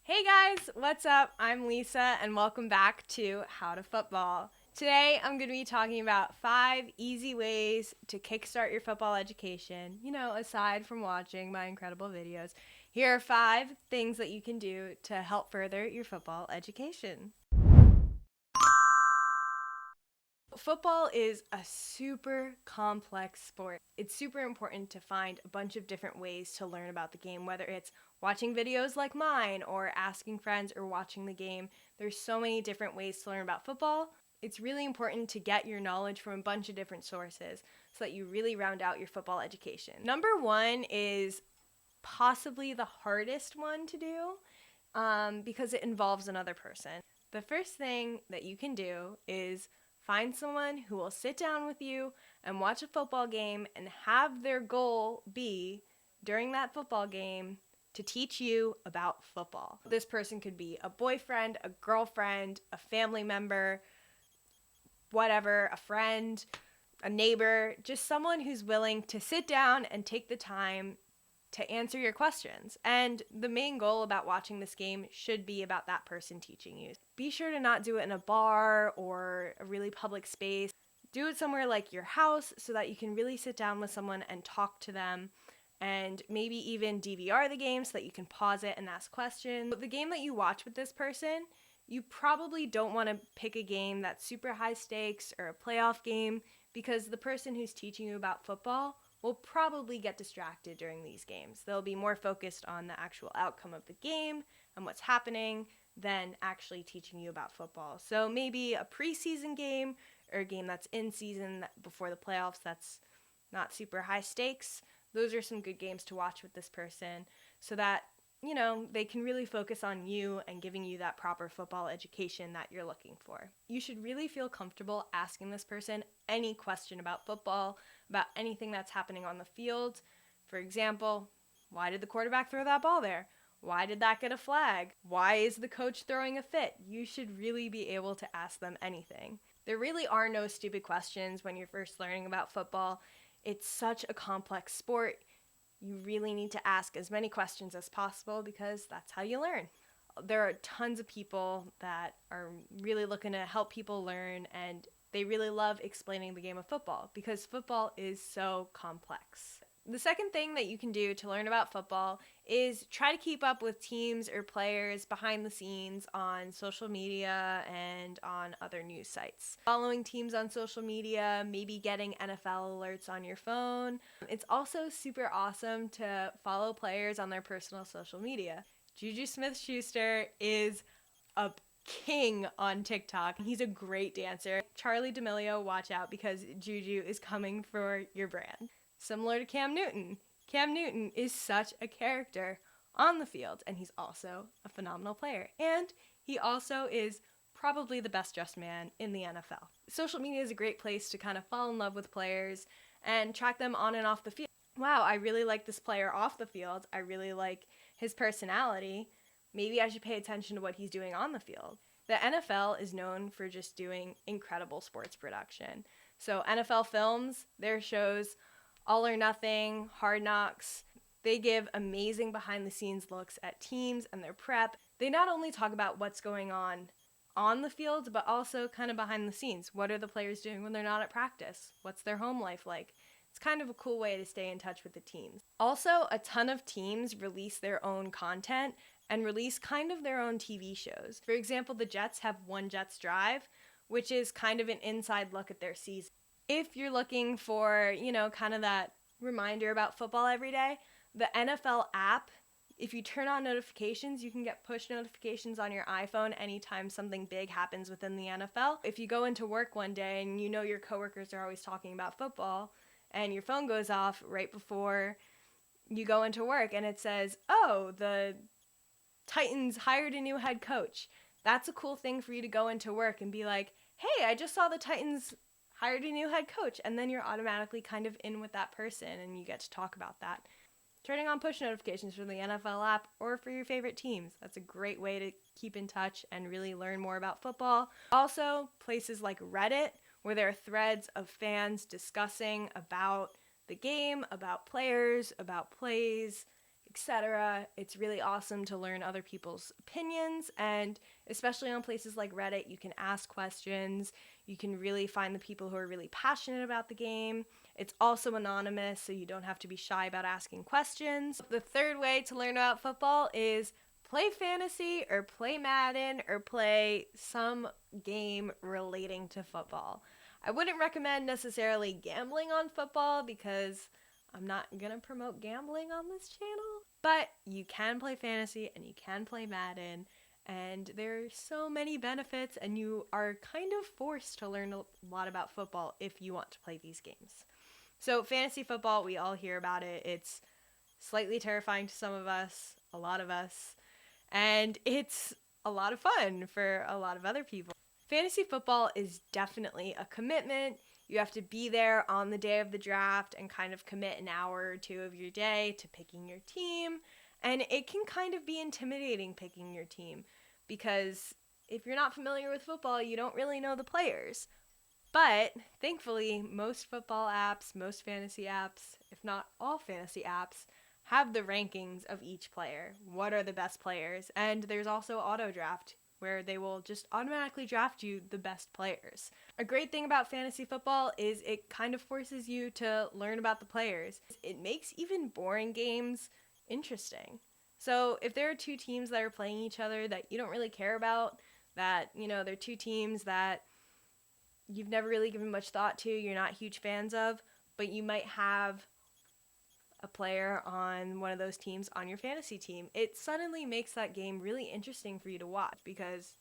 Hey guys, what's up? I'm Lisa and welcome back to How to Football. Today I'm going to be talking about 5 easy ways to kickstart your football education. Aside from watching my incredible videos, here are 5 things that you can do to help further your football education. Football is a super complex sport. It's super important to find a bunch of different ways to learn about the game, whether it's watching videos like mine or asking friends or watching the game. There's so many different ways to learn about football. It's really important to get your knowledge from a bunch of different sources so that you really round out your football education. Number 1 is possibly the hardest one to do because it involves another person. The first thing that you can do is find someone who will sit down with you and watch a football game and have their goal be, during that football game, to teach you about football. This person could be a boyfriend, a girlfriend, a family member, whatever, a friend, a neighbor, just someone who's willing to sit down and take the time to answer your questions. And the main goal about watching this game should be about that person teaching you. Be sure to not do it in a bar or a really public space. Do it somewhere like your house so that you can really sit down with someone and talk to them, and maybe even DVR the game so that you can pause it and ask questions. But the game that you watch with this person, you probably don't want to pick a game that's super high stakes or a playoff game, because the person who's teaching you about football will probably get distracted during these games. They'll be more focused on the actual outcome of the game and what's happening than actually teaching you about football. So maybe a preseason game or a game that's in season before the playoffs that's not super high stakes. Those are some good games to watch with this person so that, they can really focus on you and giving you that proper football education that you're looking for. You should really feel comfortable asking this person any question about football, about anything that's happening on the field. For example, why did the quarterback throw that ball there? Why did that get a flag? Why is the coach throwing a fit? You should really be able to ask them anything. There really are no stupid questions when you're first learning about football. It's such a complex sport. You really need to ask as many questions as possible because that's how you learn. There are tons of people that are really looking to help people learn, and they really love explaining the game of football because football is so complex. The second thing that you can do to learn about football is try to keep up with teams or players behind the scenes on social media and on other news sites. Following teams on social media, maybe getting NFL alerts on your phone. It's also super awesome to follow players on their personal social media. Juju Smith-Schuster is a king on TikTok. He's a great dancer. Charlie D'Amelio, watch out because Juju is coming for your brand. Similar to Cam Newton. Cam Newton is such a character on the field, and he's also a phenomenal player. And he also is probably the best dressed man in the NFL. Social media is a great place to kind of fall in love with players and track them on and off the field. Wow, I really like this player off the field. I really like his personality. Maybe I should pay attention to what he's doing on the field. The NFL is known for just doing incredible sports production. So NFL Films, their shows, All or Nothing, Hard Knocks, they give amazing behind the scenes looks at teams and their prep. They not only talk about what's going on the field, but also kind of behind the scenes. What are the players doing when they're not at practice? What's their home life like? It's kind of a cool way to stay in touch with the teams. Also, a ton of teams release their own content and release kind of their own TV shows. For example, the Jets have One Jets Drive, which is kind of an inside look at their season. If you're looking for, kind of that reminder about football every day, the NFL app, if you turn on notifications, you can get push notifications on your iPhone anytime something big happens within the NFL. If you go into work one day and your coworkers are always talking about football and your phone goes off right before you go into work and it says, "Oh, the Titans hired a new head coach." That's a cool thing for you to go into work and be like, "Hey, I just saw the Titans hired a new head coach," and then you're automatically kind of in with that person and you get to talk about that. Turning on push notifications from the NFL app or for your favorite teams, that's a great way to keep in touch and really learn more about football. Also, places like Reddit, where there are threads of fans discussing about the game, about players, about plays. etc. It's really awesome to learn other people's opinions, and especially on places like Reddit, you can ask questions. You can really find the people who are really passionate about the game. It's also anonymous, so you don't have to be shy about asking questions. The third way to learn about football is play fantasy or play Madden or play some game relating to football. I wouldn't recommend necessarily gambling on football because I'm not gonna promote gambling on this channel, but you can play fantasy and you can play Madden, and there's so many benefits, and you are kind of forced to learn a lot about football if you want to play these games. So fantasy football, we all hear about it. It's slightly terrifying to some of us, a lot of us, and it's a lot of fun for a lot of other people. Fantasy football is definitely a commitment. You have to be there on the day of the draft and kind of commit an hour or two of your day to picking your team. And it can kind of be intimidating picking your team because if you're not familiar with football, you don't really know the players. But thankfully, most football apps, most fantasy apps, if not all fantasy apps, have the rankings of each player. What are the best players? And there's also auto draft, where they will just automatically draft you the best players. A great thing about fantasy football is it kind of forces you to learn about the players. It makes even boring games interesting. So if there are two teams that are playing each other that you don't really care about, that, they're two teams that you've never really given much thought to, you're not huge fans of, but you might have a player on one of those teams on your fantasy team, it suddenly makes that game really interesting for you to watch because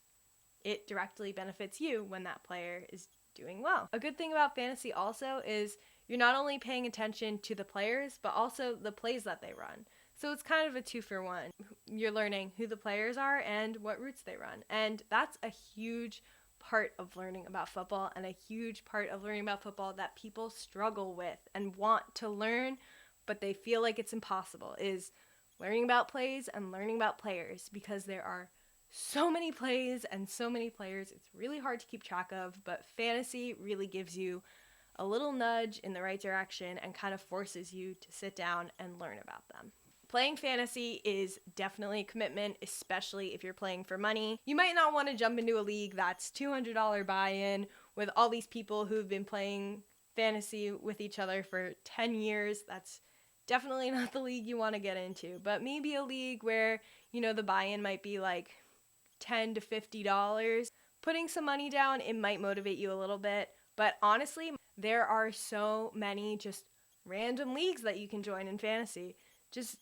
it directly benefits you when that player is doing well. A good thing about fantasy also is you're not only paying attention to the players, but also the plays that they run. So it's kind of a 2-for-1. You're learning who the players are and what routes they run. And that's a huge part of learning about football, and a huge part of learning about football that people struggle with and want to learn, but they feel like it's impossible, is learning about plays and learning about players, because there are so many plays and so many players. It's really hard to keep track of, but fantasy really gives you a little nudge in the right direction and kind of forces you to sit down and learn about them. Playing fantasy is definitely a commitment, especially if you're playing for money. You might not want to jump into a league that's $200 buy-in with all these people who've been playing fantasy with each other for 10 years. That's definitely not the league you want to get into, but maybe a league where, the buy-in might be like $10 to $50. Putting some money down, it might motivate you a little bit, but honestly, there are so many just random leagues that you can join in fantasy. Just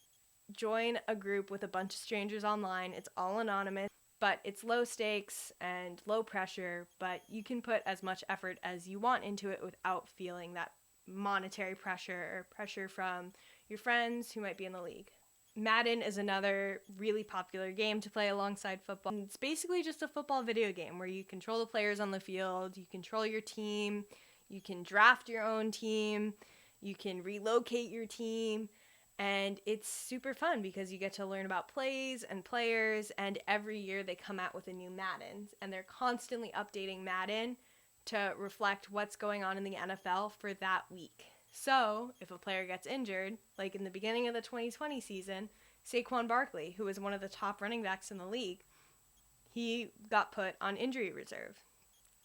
join a group with a bunch of strangers online. It's all anonymous, but it's low stakes and low pressure, but you can put as much effort as you want into it without feeling that monetary pressure or pressure from your friends who might be in the league. Madden is another really popular game to play alongside football. It's basically just a football video game where you control the players on the field, you control your team, you can draft your own team, you can relocate your team, and it's super fun because you get to learn about plays and players, and every year they come out with a new Madden, and they're constantly updating Madden to reflect what's going on in the NFL for that week. So, if a player gets injured, like in the beginning of the 2020 season, Saquon Barkley, who was one of the top running backs in the league, he got put on injury reserve.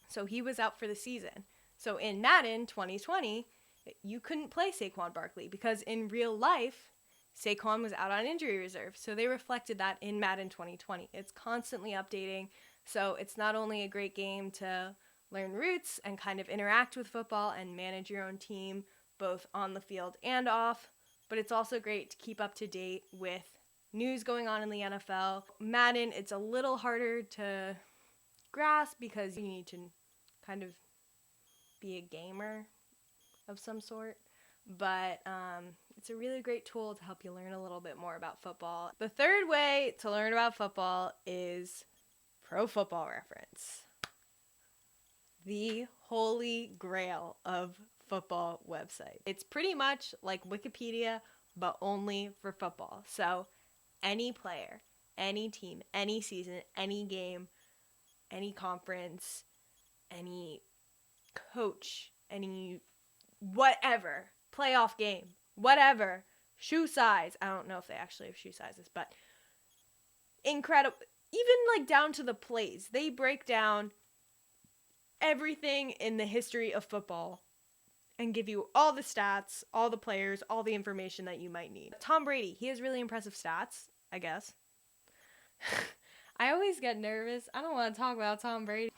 So he was out for the season. So in Madden 2020, you couldn't play Saquon Barkley because in real life, Saquon was out on injury reserve. So they reflected that in Madden 2020. It's constantly updating. So it's not only a great game to learn routes and kind of interact with football and manage your own team, both on the field and off, but it's also great to keep up to date with news going on in the NFL. Madden, it's a little harder to grasp because you need to kind of be a gamer of some sort, but it's a really great tool to help you learn a little bit more about football. The third way to learn about football is Pro Football Reference, the holy grail of football website. It's pretty much like Wikipedia, but only for football. So any player, any team, any season, any game, any conference, any coach, any whatever, playoff game, whatever, shoe size. I don't know if they actually have shoe sizes, but incredible. Even like down to the plays. They break down everything in the history of football and give you all the stats, all the players, all the information that you might need. Tom Brady, he has really impressive stats, I guess. I always get nervous. I don't want to talk about Tom Brady.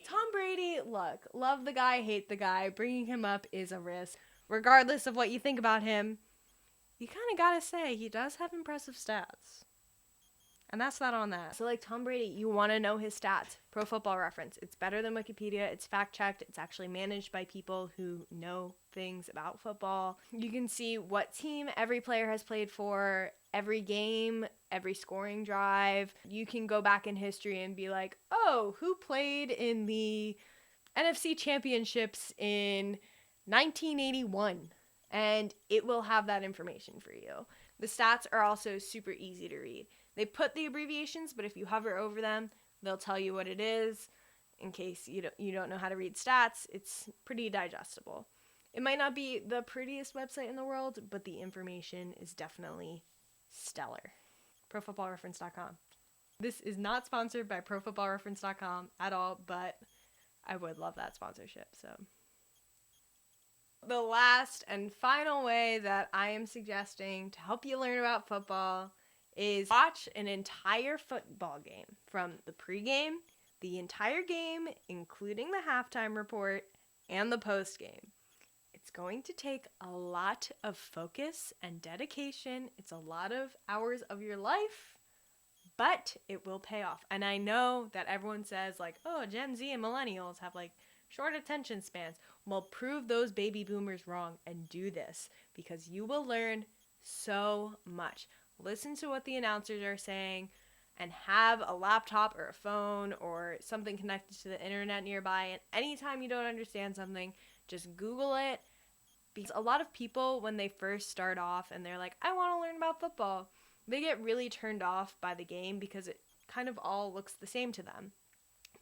Tom Brady, look, love the guy, hate the guy. Bringing him up is a risk. Regardless of what you think about him, you kind of got to say he does have impressive stats. And that's not on that. So like Tom Brady, you want to know his stats. Pro Football Reference. It's better than Wikipedia. It's fact-checked. It's actually managed by people who know things about football. You can see what team every player has played for, every game, every scoring drive. You can go back in history and be like, oh, who played in the NFC Championships in 1981? And it will have that information for you. The stats are also super easy to read. They put the abbreviations, but if you hover over them, they'll tell you what it is. In case you don't know how to read stats, it's pretty digestible. It might not be the prettiest website in the world, but the information is definitely stellar. ProFootballReference.com. This is not sponsored by ProFootballReference.com at all, but I would love that sponsorship. So the last and final way that I am suggesting to help you learn about football is watch an entire football game from the pregame, the entire game, including the halftime report, and the postgame. It's going to take a lot of focus and dedication. It's a lot of hours of your life, but it will pay off. And I know that everyone says like, oh, Gen Z and millennials have like short attention spans. Well, prove those baby boomers wrong and do this because you will learn so much. Listen to what the announcers are saying and have a laptop or a phone or something connected to the internet nearby. And anytime you don't understand something, just Google it. Because a lot of people, when they first start off and they're like, I want to learn about football, they get really turned off by the game because it kind of all looks the same to them.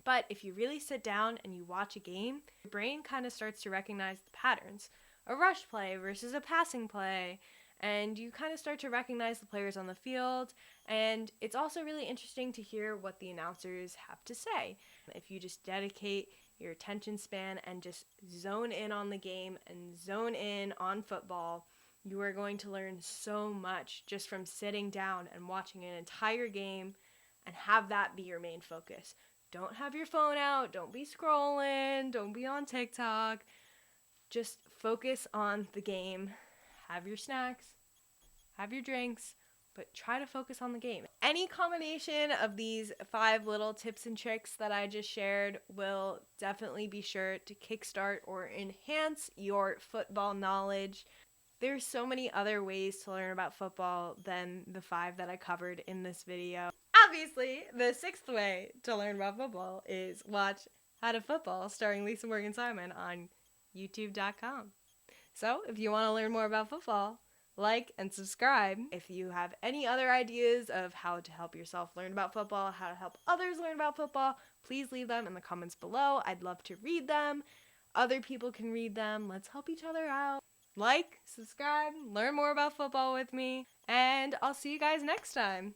But if you really sit down and you watch a game, your brain kind of starts to recognize the patterns. A rush play versus a passing play. And you kind of start to recognize the players on the field. And it's also really interesting to hear what the announcers have to say. If you just dedicate your attention span and just zone in on the game and zone in on football, you are going to learn so much just from sitting down and watching an entire game and have that be your main focus. Don't have your phone out. Don't be scrolling. Don't be on TikTok. Just focus on the game. Have your snacks. Have your drinks. But try to focus on the game. Any combination of these 5 little tips and tricks that I just shared will definitely be sure to kickstart or enhance your football knowledge. There's so many other ways to learn about football than the 5 that I covered in this video. Obviously, the 6th way to learn about football is watch How to Football starring Lisa Morgan Simon on youtube.com. So, if you want to learn more about football, like and subscribe. If you have any other ideas of how to help yourself learn about football, how to help others learn about football, please leave them in the comments below. I'd love to read them. Other people can read them. Let's help each other out. Like, subscribe, learn more about football with me, and I'll see you guys next time.